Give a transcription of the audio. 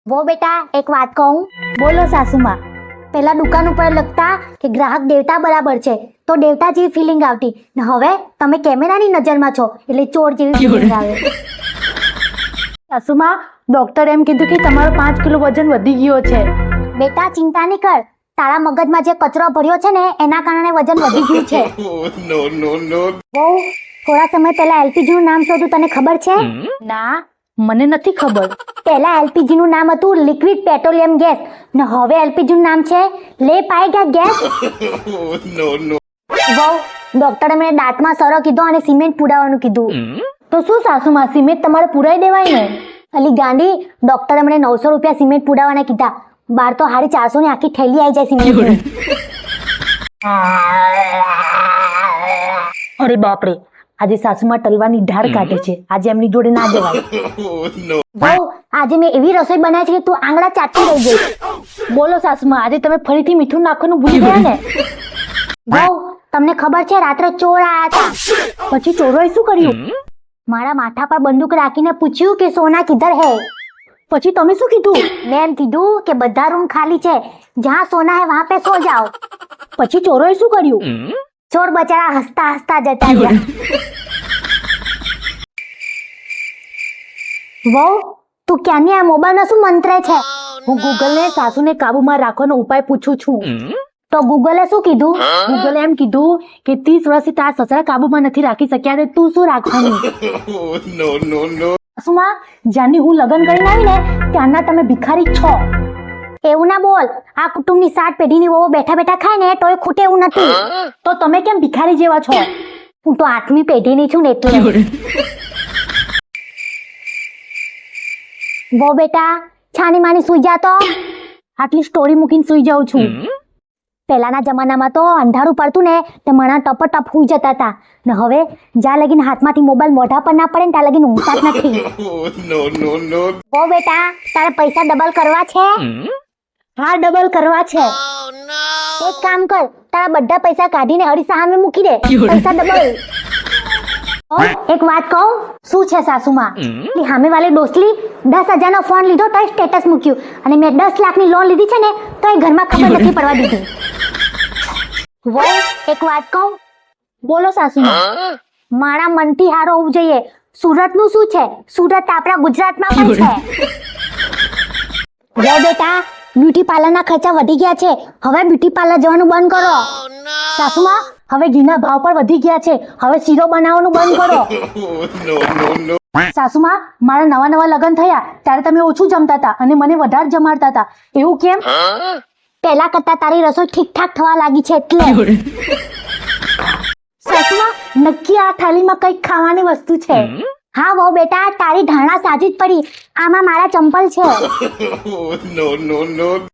वो बेटा एक વાત કહું. બોલો સાસુમાં. પેલા દુકાન ઉપર લખતા કે ગ્રાહક દેવતા બરાબર છે, તો દેવતા જેવી ફિલિંગ આવતી ને હવે તમે કેમેરાની નજરમાં છો એટલે ચોર જેવી ફિલિંગ આવે. સાસુમાં, ડોક્ટર એમ કીધું કે તમારો 5 કિલો વજન વધી ગયો છે. બેટા ચિંતા નહીં કર, તારા મગજમાં જે કચરો ભર્યો છે ને એના કારણે વજન વધી ગયું છે. બહુ થોડા સમય પહેલા એલપીજી નું નામ શોધું, તને ખબર છે? ના, મને નથી ખબર. પહેલા એલપીજી નું નામ હતું લિક્વિડ પેટ્રોલિયમ ગેસ ને હવે એલપીજી નું નામ છે લે પાએગા ગેસ. બહુ ડોક્ટરે મને દાંતમાં સરો કીધો અને સિમેન્ટ પુડાવવાનું કીધું. તો શું સાસુમાં, સિમેન્ટ તમારે પુરાઈ દેવાય ને? અલી ગાંડી, ડોક્ટરે મને 900 રૂપિયા સિમેન્ટ પુડાવવાના કીધા. બાર તો હારી 400 ની આખી થેલી આવી જાય સિમેન્ટ. અરે બાપરે, આજે સાસુમાં તલવાની ઢાળ કાઢે છે. આજે એમની જોડે ના જવાય. બહુ આજે મેં એવી રસોઈ બનાવી છે કે તું આંગળા ચાટતી રહી ગઈ. બોલો સાસુમાં, આજે તમે ફરીથી મીઠું નાખવાનું ભૂલી ગયા ને? બહુ તમને ખબર છે રાત્રે ચોર આયા હતા. પછી ચોરોએ શું કર્યું? મારા માથા પર બંદૂક રાખીને પૂછ્યું કે સોના કિધર હે. પછી તમે શું કીધું? મેં એમ કીધું કે બધા રૂમ ખાલી છે, જ્યાં સોના હે વહાં પે સો જાઓ. પછી ચોરોએ શું કર્યું? ચોર બચારા હસતા હસતા જતા રહ્યા. વહુ તું ક્યાંની આ મોબાઈલમાં શું મંત્રે છે? હું ગૂગલને સાસુને કાબુમાં રાખવાનો ઉપાય પૂછું છું. તો ગૂગલે શું કીધું? ગૂગલે એમ કીધું કે 30 વર્ષથી તારા સસરા કાબુમાં નથી રાખી શક્યા, ને તું શું રાખવાની? સાસુમાં, જ્યાંની હું લગ્ન કરીને આવી ને ત્યાંના તમે ભિખારી જ છો. એવું ના બોલ, આ કુટુંબની 7 પેઢીની વહુ બેઠા બેઠા ખાય ને તોય ખૂટે એવું નથી. તો તમે કેમ ભિખારી જેવા છો? હું તો 8મી પેઢીની છું ને એટલે. વો બેટા છાની માની સુઈ જા તો. આટલી સ્ટોરી મૂકીને સુઈ જાઉં છું. પહેલાના જમાનામાં તો અંધારું પડતું ને તે મણા ટપ ટપ હુઈ જતા હતા ને હવે જ્યાં લગીને હાથમાંથી મોબાઈલ મોઢા પર ના પડે ને ત્યાં લગીને ઊંઘતા જ નથી. વો બેટા તારે પૈસા ડબલ કરવા છે? હા, ડબલ કરવા છે. એક કામ કર, તારા બધા પૈસા કાઢીને અરીસા સામે મૂકી દે, પૈસા ડબલ. એક વાત કહું? શું છે સાસુમાં? સામે વાળી ડોસલી 10,000 નો ફોન લીધો તો સ્ટેટસ મૂક્યું અને મેં 10 લાખની લોન લીધી છે ને તો એ ઘરમાં ખબર નથી પડવા દીધી. વો એક વાત કહું? બોલો સાસુમાં. મારા મનથી હારો હોવું જોઈએ. સુરતનું શું છે? સુરત આપણા ગુજરાતમાં પણ છે. જો બેટા બ્યુટી પાર્લરના ખર્ચા વધી ગયા છે, હવે બ્યુટી પાર્લર જવાનું બંધ કરો. સાસુમાં, હવે ઘીના ભાવ પણ વધી ગયા છે, હવે શીરો બનાવવાનું બંધ કરો. સાસુમાં, મારા નવા નવા લગ્ન થયા ત્યારે તમે ઓછું જમતા હતા અને મને વધારે જમાડતા હતા. એવું કેમ? પહેલા કરતા તારી રસોઈ ઠીકઠાક થવા લાગી છે એટલે. સાસુમાં, નક્કી આ થાળીમાં કંઈક ખાવાની વસ્તુ છે. હા વહુ બેટા તારી ધારણા સાચી જ પડી, આમાં મારા ચંપલ છે.